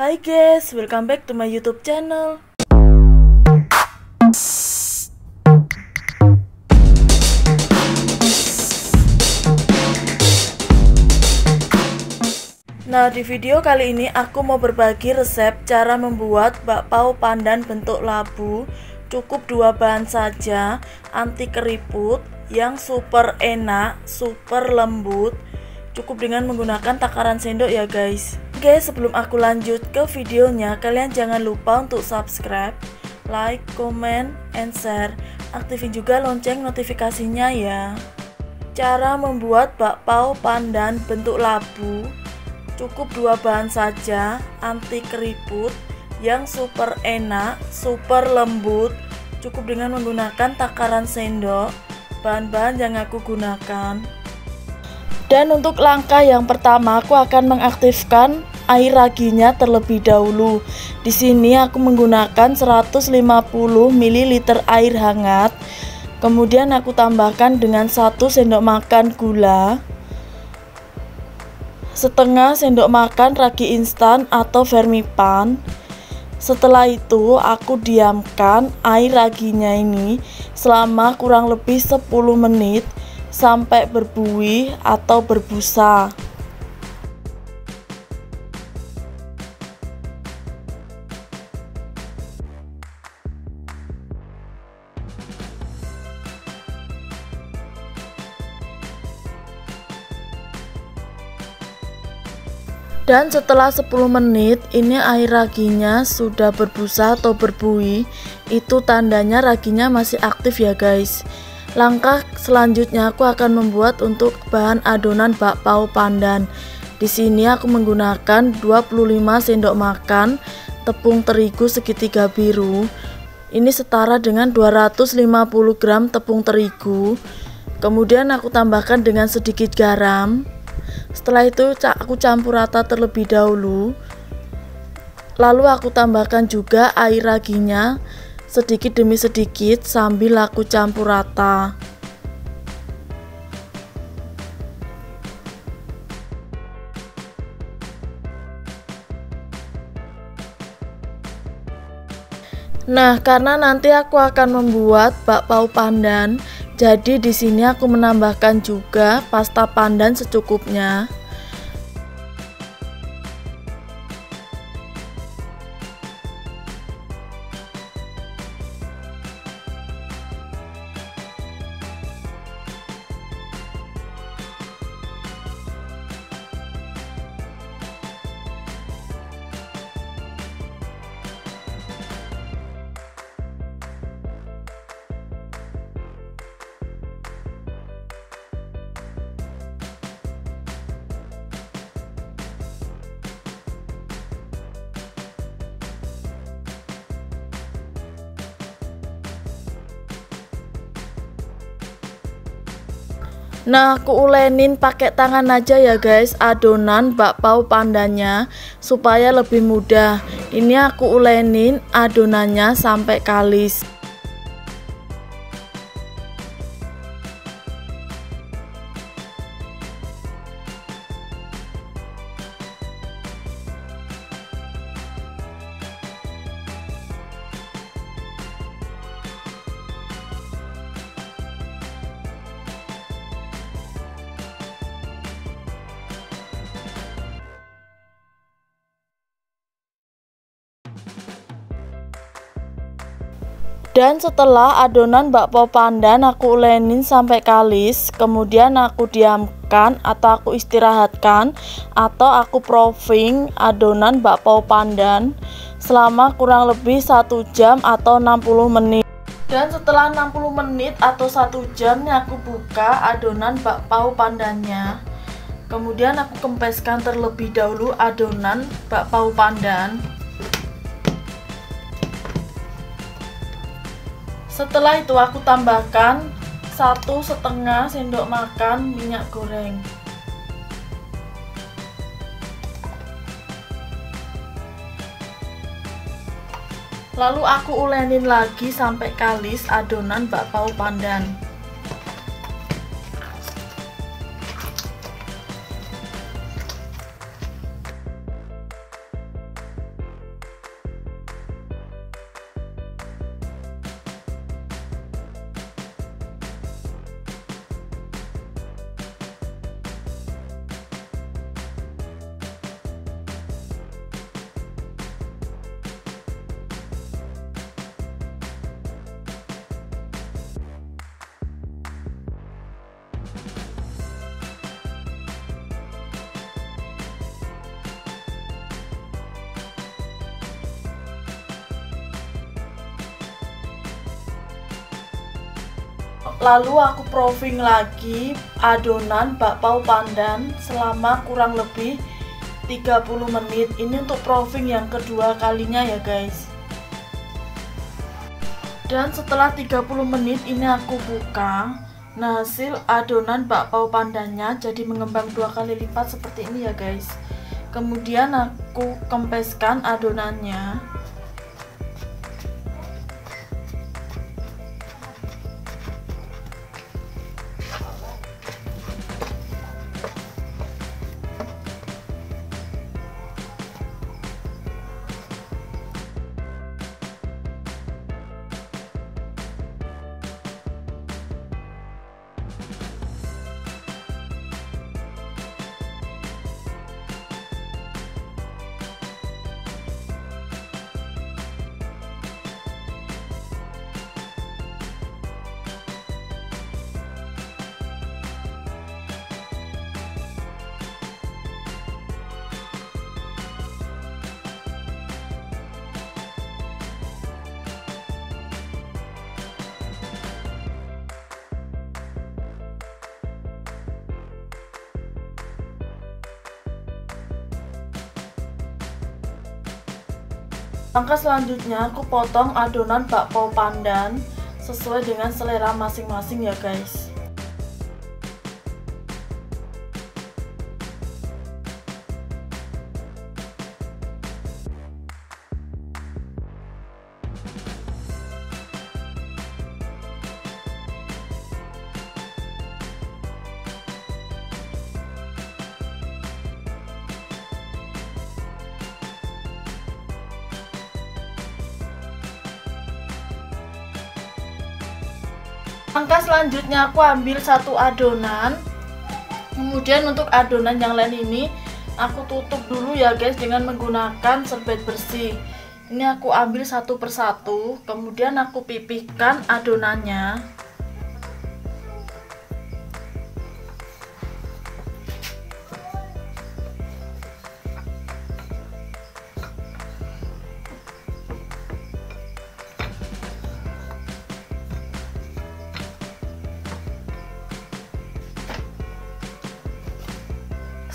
Hai guys, welcome back to my YouTube channel. Nah, di video kali ini aku mau berbagi resep cara membuat bakpao pandan bentuk labu. Cukup 2 bahan saja, anti keriput, yang super enak, super lembut. Cukup dengan menggunakan takaran sendok ya guys. Oke, sebelum aku lanjut ke videonya, kalian jangan lupa untuk subscribe, like, comment, and share. Aktifin juga lonceng notifikasinya ya. Cara membuat bakpao pandan bentuk labu. Cukup 2 bahan saja, anti keriput, yang super enak, super lembut. Cukup dengan menggunakan takaran sendok. Bahan-bahan yang aku gunakan. Dan untuk langkah yang pertama, aku akan mengaktifkan air raginya terlebih dahulu. Di sini aku menggunakan 150 ml air hangat. Kemudian aku tambahkan dengan 1 sendok makan gula, setengah sendok makan ragi instan atau vermipan. Setelah itu aku diamkan air raginya ini selama kurang lebih 10 menit sampai berbuih atau berbusa. Dan setelah 10 menit ini air raginya sudah berbusa atau berbuih, itu tandanya raginya masih aktif ya guys. Langkah selanjutnya aku akan membuat untuk bahan adonan bakpao pandan. Di sini aku menggunakan 25 sendok makan tepung terigu segitiga biru. Ini setara dengan 250 gram tepung terigu. Kemudian aku tambahkan dengan sedikit garam. Setelah itu aku campur rata terlebih dahulu. Lalu aku tambahkan juga air raginya sedikit demi sedikit sambil aku campur rata. Nah, karena nanti aku akan membuat bakpao pandan, jadi di sini aku menambahkan juga pasta pandan secukupnya. Nah, aku ulenin pakai tangan aja ya guys adonan bakpao pandannya supaya lebih mudah. Ini aku ulenin adonannya sampai kalis. Dan setelah adonan bakpao pandan aku ulenin sampai kalis, kemudian aku diamkan atau aku istirahatkan atau aku proofing adonan bakpao pandan selama kurang lebih 1 jam atau 60 menit. Dan setelah 60 menit atau 1 jam aku buka adonan bakpao pandannya. Kemudian aku kempeskan terlebih dahulu adonan bakpao pandan. Setelah itu aku tambahkan 1,5 sendok makan minyak goreng. Lalu aku ulenin lagi sampai kalis adonan bakpao pandan. Lalu aku proofing lagi adonan bakpao pandan selama kurang lebih 30 menit. Ini untuk proofing yang kedua kalinya ya guys. Dan setelah 30 menit ini aku buka. Nah, hasil adonan bakpao pandannya jadi mengembang 2 kali lipat seperti ini ya guys. Kemudian aku kempeskan adonannya. Langkah selanjutnya aku potong adonan bakpao pandan sesuai dengan selera masing-masing ya guys. Langkah selanjutnya aku ambil satu adonan. Kemudian untuk adonan yang lain ini aku tutup dulu ya guys dengan menggunakan serbet bersih. Ini aku ambil satu persatu, kemudian aku pipihkan adonannya.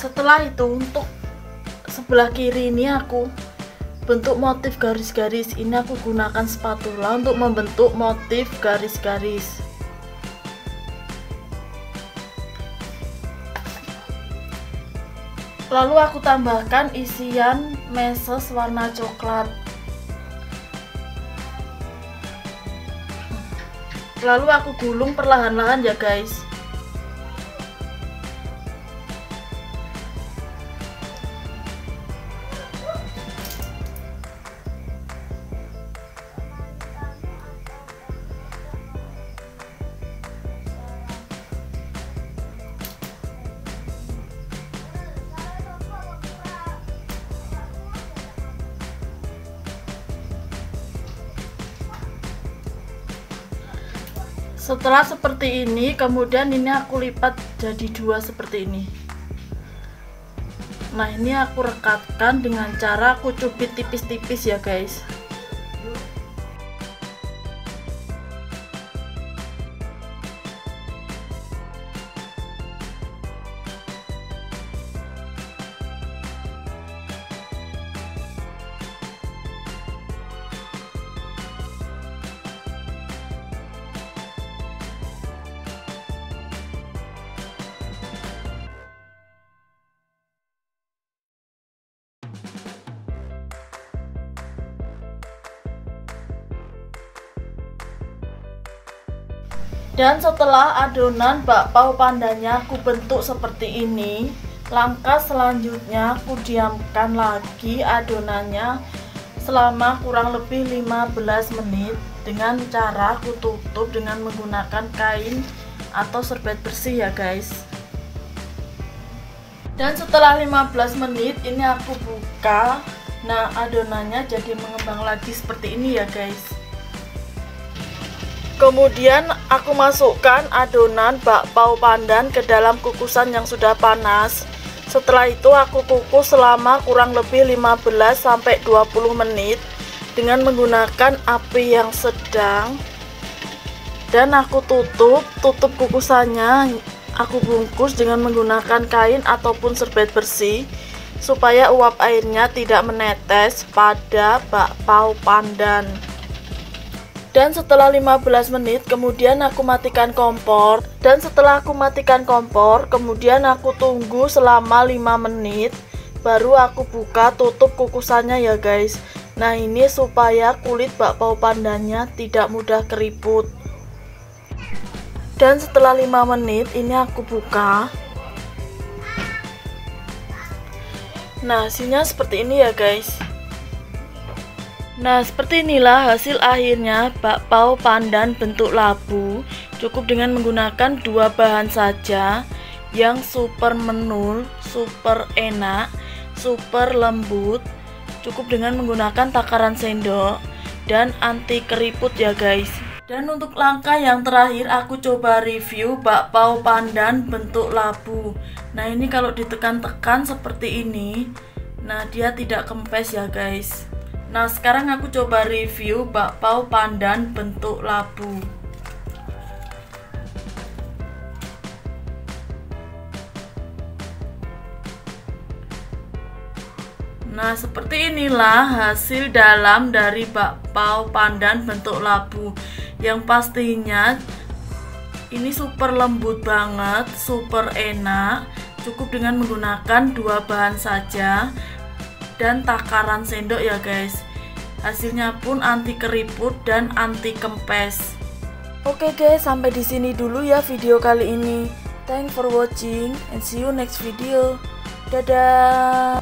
Setelah itu untuk sebelah kiri ini aku bentuk motif garis-garis. Ini aku gunakan spatula untuk membentuk motif garis-garis. Lalu aku tambahkan isian meses warna coklat. Lalu aku gulung perlahan-lahan ya guys. Setelah seperti ini, kemudian ini aku lipat jadi dua seperti ini. Nah, ini aku rekatkan dengan cara aku cubit tipis-tipis ya guys. Dan setelah adonan bakpao pandannya aku bentuk seperti ini, langkah selanjutnya aku diamkan lagi adonannya selama kurang lebih 15 menit dengan cara aku tutup dengan menggunakan kain atau serbet bersih ya guys. Dan setelah 15 menit ini aku buka. Nah, adonannya jadi mengembang lagi seperti ini ya guys. Kemudian aku masukkan adonan bakpao pandan ke dalam kukusan yang sudah panas. Setelah itu aku kukus selama kurang lebih 15-20 menit dengan menggunakan api yang sedang. Dan aku tutup kukusannya, aku bungkus dengan menggunakan kain ataupun serbet bersih supaya uap airnya tidak menetes pada bakpao pandan. Dan setelah 15 menit kemudian aku matikan kompor. Dan setelah aku matikan kompor, kemudian aku tunggu selama 5 menit. Baru aku buka tutup kukusannya ya guys. Nah ini supaya kulit bakpao pandannya tidak mudah keriput. Dan setelah 5 menit ini aku buka. Nah hasilnya seperti ini ya guys. Nah seperti inilah hasil akhirnya bakpao pandan bentuk labu. Cukup dengan menggunakan 2 bahan saja yang super menul, super enak, super lembut. Cukup dengan menggunakan takaran sendok dan anti keriput ya guys. Dan untuk langkah yang terakhir aku coba review bakpao pandan bentuk labu. Nah ini kalau ditekan-tekan seperti ini, nah dia tidak kempes ya guys. Nah sekarang aku coba review bakpao pandan bentuk labu. Nah seperti inilah hasil dalam dari bakpao pandan bentuk labu. Yang pastinya ini super lembut banget, super enak. Cukup dengan menggunakan 2 bahan saja dan takaran sendok ya guys. Hasilnya pun anti keriput dan anti kempes. Oke guys, sampai di sini dulu ya video kali ini. Thanks for watching and see you next video. Dadah.